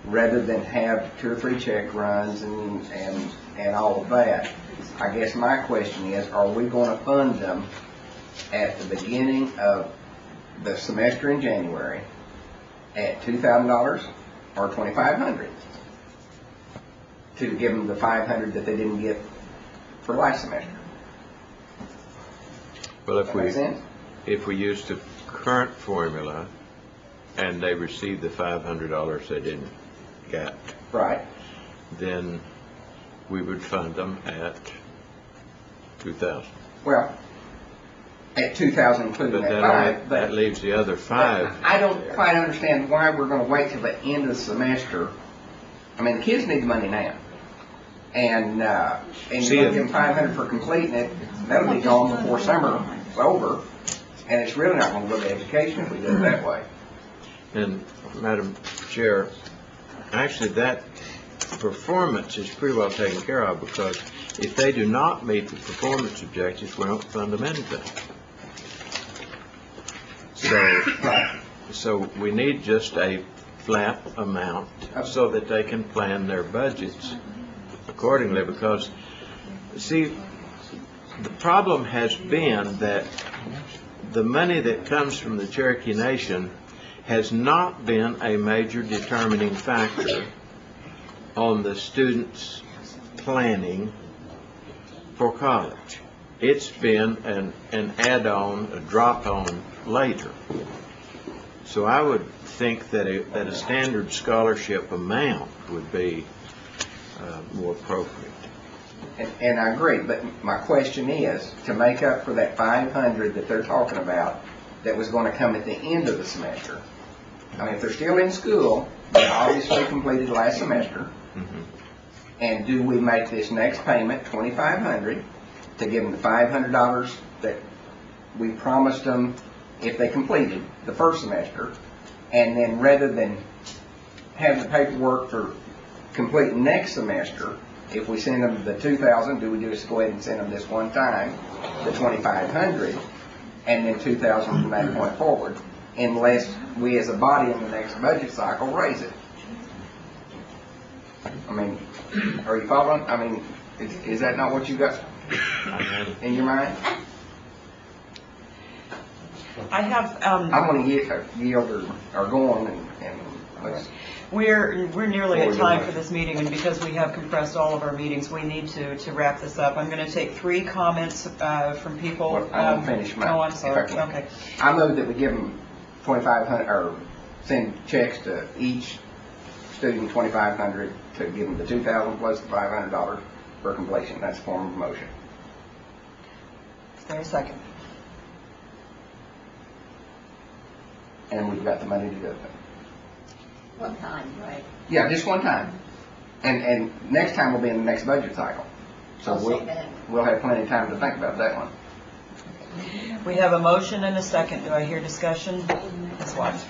rather than have 2 or 3 check runs and all of that, I guess my question is, are we going to fund them at the beginning of the semester in January at $2,000 or $2,500 to give them the 500 that they didn't get for last semester? Well, if we use the current formula and they receive the $500 they didn't get, right, then we would fund them at $2,000. Well, at $2,000 including But that 5. that leaves the other 5. I don't quite understand why we're going to wait till the end of the semester. I mean, the kids need the money now. And you're going to give them $500 for completing it. That'll be gone before summer is over. And it's really not going to go to education if we do it that way. And, Madam Chair, actually that performance is pretty well taken care of, because if they do not meet the performance objectives, we don't fund them anything. So we need just a flat amount so that they can plan their budgets accordingly, because, see, the problem has been that the money that comes from the Cherokee Nation has not been a major determining factor on the students' planning for college. It's been an add-on, a drop-on later. So I would think that a standard scholarship amount would be more appropriate. And I agree, but my question is, to make up for that 500 that they're talking about that was going to come at the end of the semester, I mean, if they're still in school, they obviously completed last semester, and do we make this next payment, $2,500, to give them the $500 that we promised them if they completed the first semester, and then rather than have the paperwork for completing next semester, if we send them the $2,000, do we just go ahead and send them this one time, the $2,500, and then $2,000 from that point forward, unless we as a body in the next budget cycle raise it? I mean, are you following? I mean, is that not what you got in your mind? I have. I'm going to yield or go on and let's. We're nearly at time for this meeting, and because we have compressed all of our meetings, we need to wrap this up. I'm going to take 3 comments from people. Well, I won't finish mine. Oh, I'm sorry. If I can. Okay. I move that we give them $2,500, or send checks to each student $2,500 to give them the $2,000 plus the $500 for completion. That's a form of motion. Is there a second? and we've got the money to do it. One time, right? Yeah, just one time. And next time will be in the next budget cycle. So I'll say that. we'll have plenty of time to think about that one. We have a motion and a second. Do I hear discussion? Ms. Watts?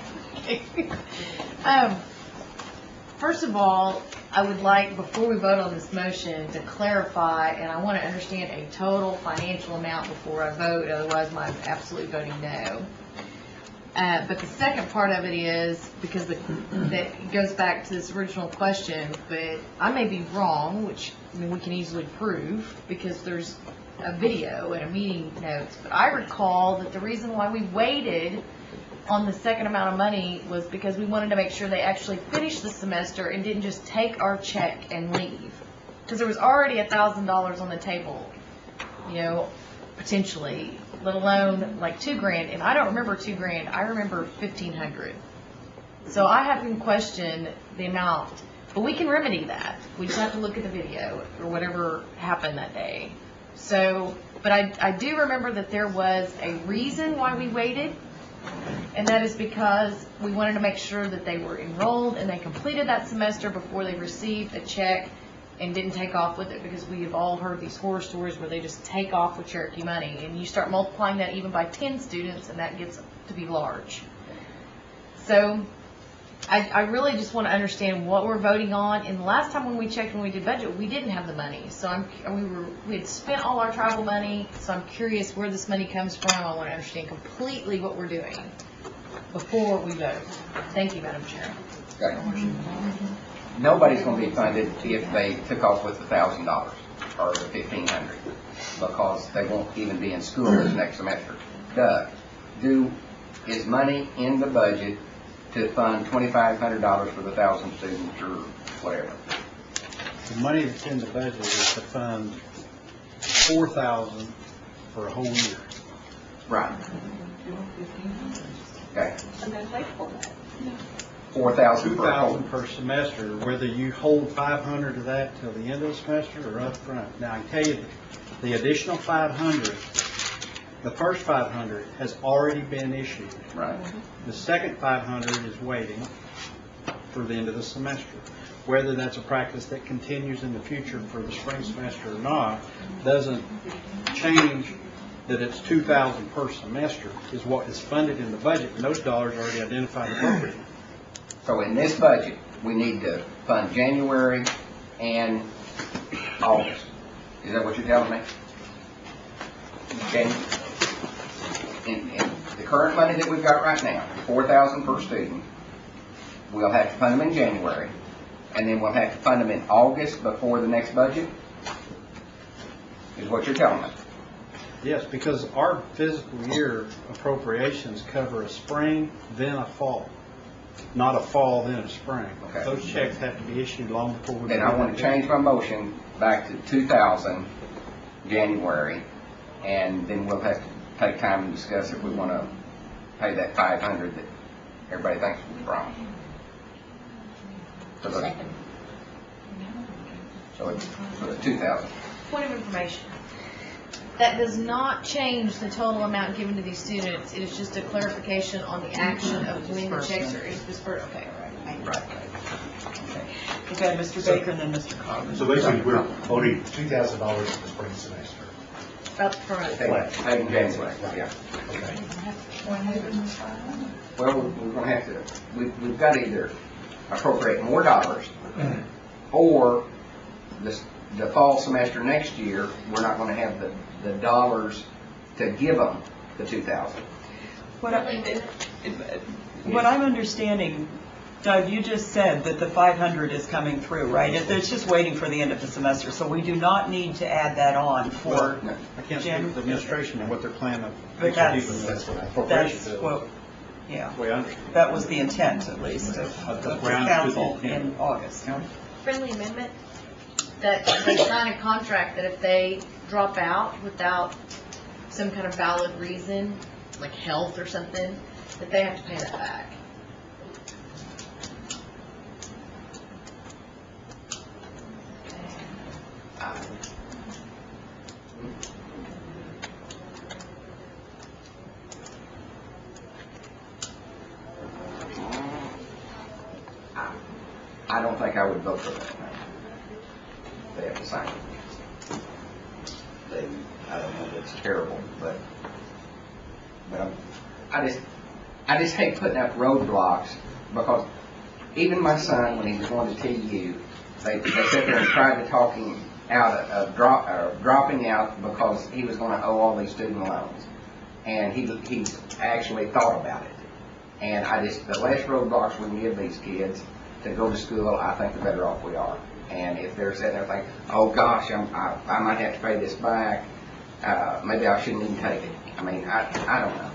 First of all, I would like, before we vote on this motion, to clarify, and I want to understand a total financial amount before I vote, otherwise I'm absolutely voting no. But the second part of it is, because that goes back to this original question, but I may be wrong, which I mean, we can easily prove, because there's a video and a meeting notes, but I recall that the reason why we waited on the second amount of money was because we wanted to make sure they actually finished the semester and didn't just take our check and leave. Because there was already $1,000 on the table, you know, potentially, let alone like $2,000. And I don't remember $2,000. I remember $1,500. So I haven't questioned the amount, but we can remedy that. We just have to look at the video or whatever happened that day. So, but I do remember that there was a reason why we waited. And that is because we wanted to make sure that they were enrolled and they completed that semester before they received a check and didn't take off with it, because we have all heard these horror stories where they just take off with Cherokee money, and you start multiplying that even by 10 students and that gets to be large. So I really just want to understand what we're voting on. And the last time when we checked when we did budget, we didn't have the money. So we had spent all our travel money. So I'm curious where this money comes from. I want to understand completely what we're doing before we vote. Thank you, Madam Chair. Okay. Nobody's going to be funded if they took off with $1,000 or $1,500, because they won't even be in school this next semester. Doug, is money in the budget to fund $2,500 for the 1,000 students or whatever? The money that's in the budget is to fund $4,000 for a whole year. Right. Okay. And then pay for that. $4,000 per whole. $2,000 per semester, whether you hold $500 of that till the end of the semester or up front. Now, I can tell you, the additional $500, the first $500 has already been issued. Right. The second $500 is waiting for the end of the semester. Whether that's a practice that continues in the future for the spring semester or not doesn't change that it's $2,000 per semester is what is funded in the budget, and those dollars are already identified appropriately. So in this budget, we need to fund January and August. Is that what you're telling me? Okay. In the current money that we've got right now, $4,000 per student, we'll have to fund them in January, and then we'll have to fund them in August before the next budget, is what you're telling me. Yes, because our fiscal year appropriations cover a spring, then a fall. Not a fall, then a spring. Okay. Those checks have to be issued long before we... Then I want to change my motion back to 2,000 January, and then we'll have to take time to discuss if we want to pay that 500 that everybody thinks was wrong. So it's 2,000. Point of information. That does not change the total amount given to these students. It is just a clarification on the action of when the checks are dispersed. Okay, Right. Okay, Mr. Baker and then Mr. Cobb. So basically, we're voting $2,000 for the spring semester. up front. Paid in January, yeah. Okay. Well, we're going to have to, we've got to either appropriate more dollars, or the fall semester next year, we're not going to have the dollars to give them the 2,000. What I'm understanding, Doug, you just said that the 500 is coming through, right? It's just waiting for the end of the semester, so we do not need to add that on for I can't speak for the administration and what they're planning on. But that's what, yeah. We understand. That was the intent, at least, of the council in August. Friendly amendment, that they sign a contract that if they drop out without some kind of valid reason, like health or something, that they have to pay that back. I don't think I would vote for that. They have to sign it. I don't know, it's terrible, but I just hate putting up roadblocks, because even my son, when he was going to TU, they sat there and tried to talk him out of dropping out because he was going to owe all these student loans. And he actually thought about it. And the less roadblocks we can give these kids to go to school, I think the better off we are. And if they're sitting there thinking, oh gosh, I might have to pay this back, maybe I shouldn't even take it. I mean, I don't know.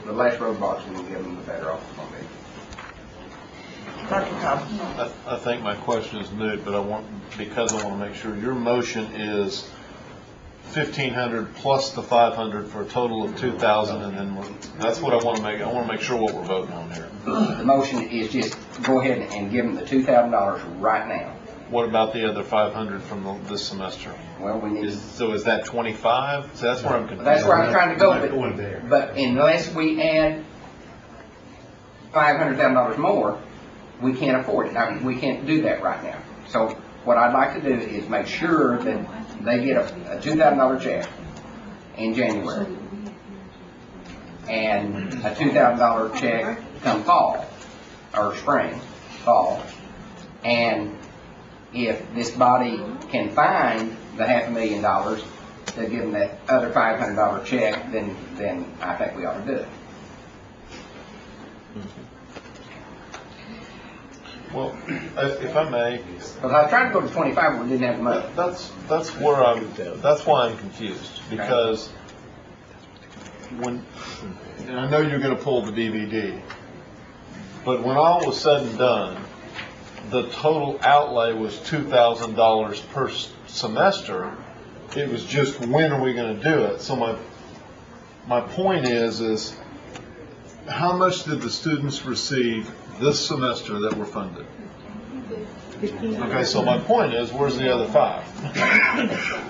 The less roadblocks we can give them, the better off it's going to be. Dr. Cobb. I think my question is moot, but because I want to make sure your motion is 1,500 plus the 500 for a total of 2,000, and then that's what I want to make. I want to make sure what we're voting on here. The motion is just go ahead and give them the $2,000 right now. What about the other 500 from this semester? Well, we need. So is that 25? So that's where I'm confused. That's where I'm trying to go. But unless we add $500,000 more, we can't afford it. I mean, we can't do that right now. So what I'd like to do is make sure that they get a $2,000 check in January and a $2,000 check come fall or fall. And if this body can find the $500,000 to give them that other $500 check, then I think we ought to do it. Well, if I may, because I was trying to go to 25, but we didn't have the money. That's why I'm confused, because and I know you're going to pull the DVD, but when all was said and done, the total outlay was $2,000 per semester. It was just, when are we going to do it? So my point is how much did the students receive this semester that were funded? Okay, so my point is, where's the other 5?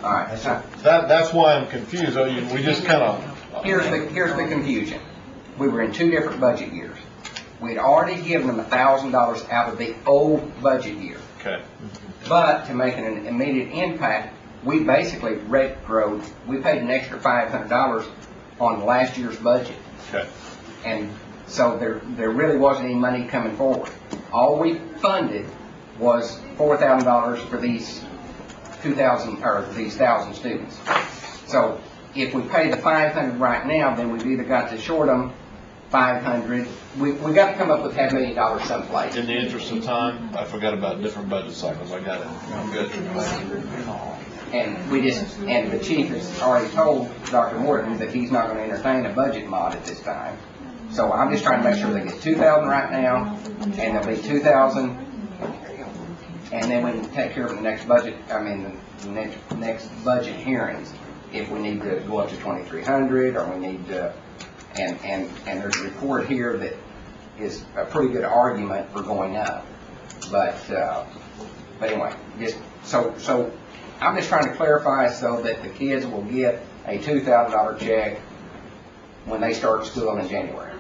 All right. That's why I'm confused. We just kind of... Here's the confusion. We were in 2 different budget years. We'd already given them $1,000 out of the old budget year. Okay. But to make an immediate impact, we basically we paid an extra $500 on last year's budget. Okay. And so there really wasn't any money coming forward. All we funded was $4,000 for these 1,000 students. So if we pay the $500 right now, then we've either got to short them $500. We got to come up with $500,000 someplace. In the interest of time, I forgot about different budget cycles. I got it. I'm good. And the chief has already told Dr. Morton that he's not going to entertain a budget mod at this time. So I'm just trying to make sure they get 2,000 right now, and there'll be 2,000, and then we can take care of the next budget. I mean, the next budget hearings, if we need to go up to 2,300, or we need to. And there's a report here that is a pretty good argument for going up. But anyway, so I'm just trying to clarify so that the kids will get a $2,000 check when they start school in January.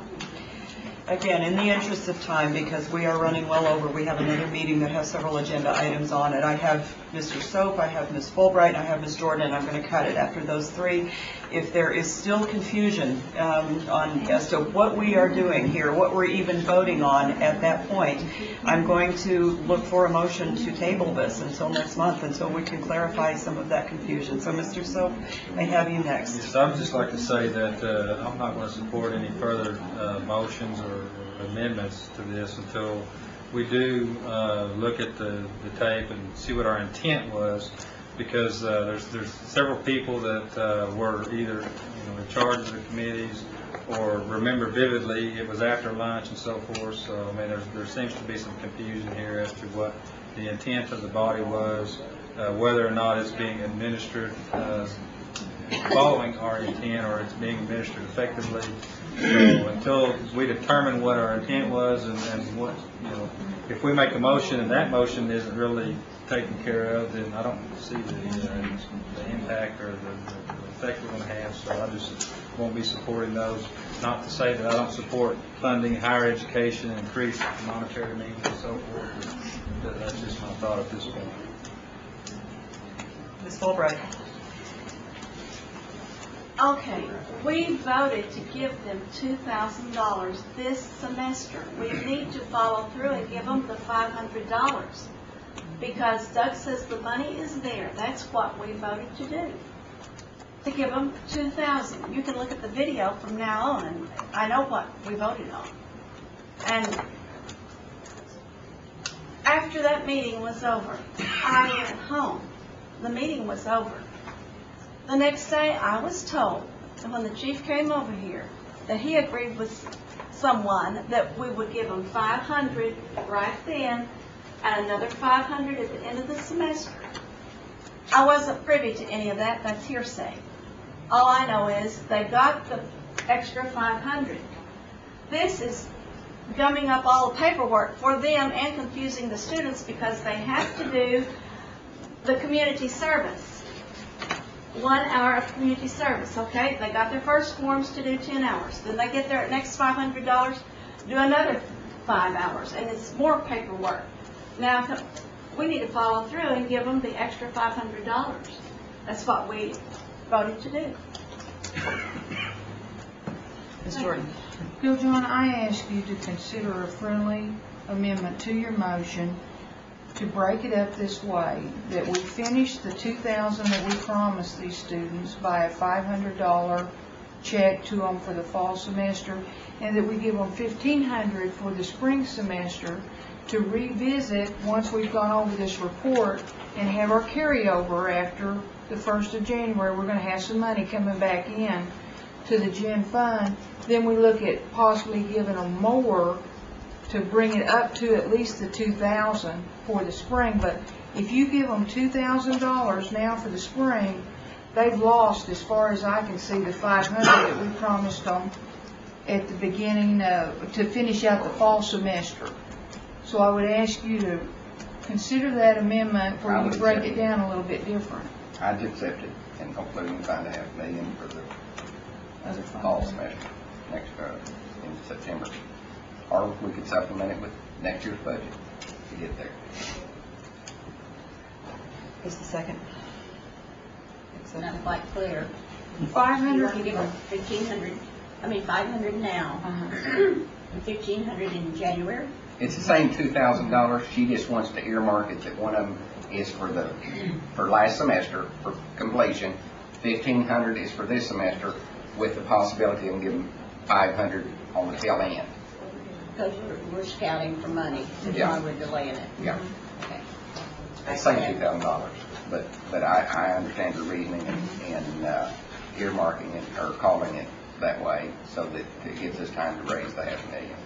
Again, in the interest of time, because we are running well over, we have another meeting that has several agenda items on it. I have Mr. Soap, I have Ms. Fulbright, and I have Ms. Jordan, and I'm going to cut it after those 3. If there is still confusion as to what we are doing here, what we're even voting on at that point, I'm going to look for a motion to table this until next month, until we can clarify some of that confusion. So, Mr. Soap, I have you next. Yes, I would just like to say that I'm not going to support any further motions or amendments to this until we do look at the tape and see what our intent was, because there's several people that were either in charge of the committees or remember vividly it was after lunch and so forth. So I mean, there seems to be some confusion here as to what the intent of the body was, whether or not it's being administered following our intent or it's being administered effectively. So until we determine what our intent was and what, if we make a motion and that motion isn't really taken care of, then I don't see the impact or the effect we're going to have. So I just won't be supporting those. Not to say that I don't support funding higher education, increased monetary needs and so forth. That's just my thought at this point. Ms. Fulbright? Okay, we voted to give them $2,000 this semester. We need to follow through and give them the $500 because Doug says the money is there. That's what we voted to do, to give them $2,000. You can look at the video from now on, and I know what we voted on. And after that meeting was over, I went home. The meeting was over. The next day, I was told, and when the chief came over here, that he agreed with someone that we would give him $500 right then and another $500 at the end of the semester. I wasn't privy to any of that. That's hearsay. All I know is they got the extra $500. This is gumming up all the paperwork for them and confusing the students because they have to do the community service. 1 hour of community service, okay? They got their first forms to do 10 hours. Then they get their next $500, do another 5 hours, and it's more paperwork. Now, we need to follow through and give them the extra $500. That's what we voted to do. Ms. Jordan? Bill John, I ask you to consider a friendly amendment to your motion to break it up this way, that we finish the $2,000 that we promised these students by a $500 check to them for the fall semester, and that we give them $1,500 for the spring semester to revisit once we've gone over this report and have our carryover after the 1st of January. We're going to have some money coming back in to the gen fund. Then we look at possibly giving them more to bring it up to at least the $2,000 for the spring. But if you give them $2,000 now for the spring, they've lost, as far as I can see, the $500 that we promised them at the beginning to finish out the fall semester. So I would ask you to consider that amendment where you break it down a little bit different. I'd accept it, and hopefully we can find $500,000 for the fall semester next in September. Or we could supplement it with next year's budget to get there. Who's the second? Not quite clear. 500. You want to give them 1,500, $500 now, and 1,500 in January? It's the same $2,000. She just wants to earmark it that one of them is for last semester for completion. 1,500 is for this semester, with the possibility of giving 500 on the tail end. Because we're scouting for money, that's why we're delaying it. Yeah. Okay. It's the same $2,000, but I understand the reasoning and earmarking it or calling it that way so that it gives us time to raise the $500,000.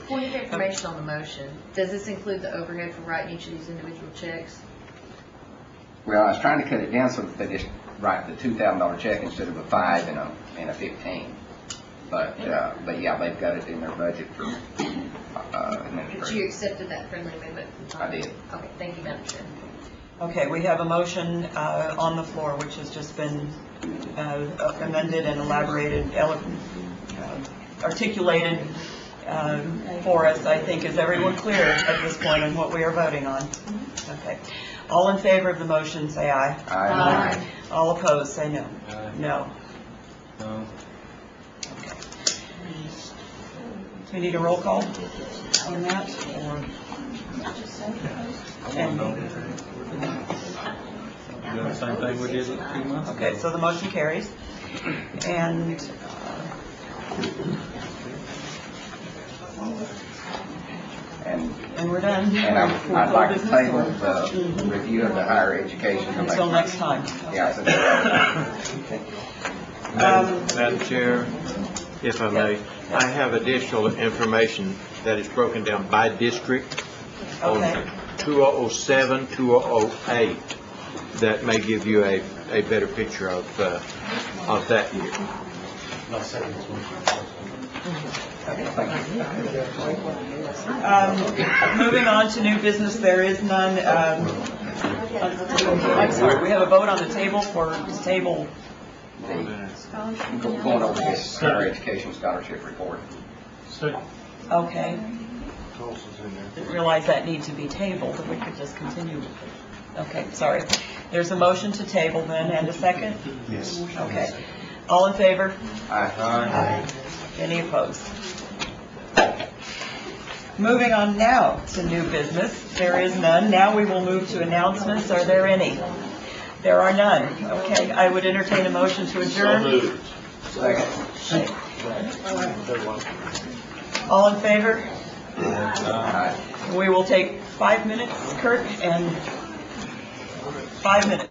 Point of information on the motion. Does this include the overhead for writing each of these individual checks? Well, I was trying to cut it down so that they just write the $2,000 check instead of a 5 and a 15. But yeah, they've got it in their budget for administration. But you accepted that friendly amendment? I did. Okay, thank you, Madam Chair. Okay, we have a motion on the floor which has just been amended and elaborated, articulated for us. I think, is everyone clear at this point on what we are voting on? Okay. All in favor of the motion, say aye. Aye. All opposed, say no. Aye. No. No. Okay. Do we need a roll call on that? Or? Doing the same thing we did 2 months ago. Okay, so the motion carries. And we're done. And I'd like to table the review of the higher education. Until next time. Yeah. Madam Chair, if I may, I have additional information that is broken down by district on 2007, 2008, that may give you a better picture of that year. Moving on to new business, there is none. I'm sorry, we have a vote on the table for table. Going over this higher education scholarship report. Okay. Didn't realize that need to be tabled, that we could just continue with it. Okay, sorry. There's a motion to table then, and a second? Yes. Okay. All in favor? Aye. Any opposed? Moving on now to new business. There is none. Now we will move to announcements. Are there any? There are none. Okay, I would entertain a motion to adjourn. All in favor? We will take 5 minutes, Kurt, and 5 minutes.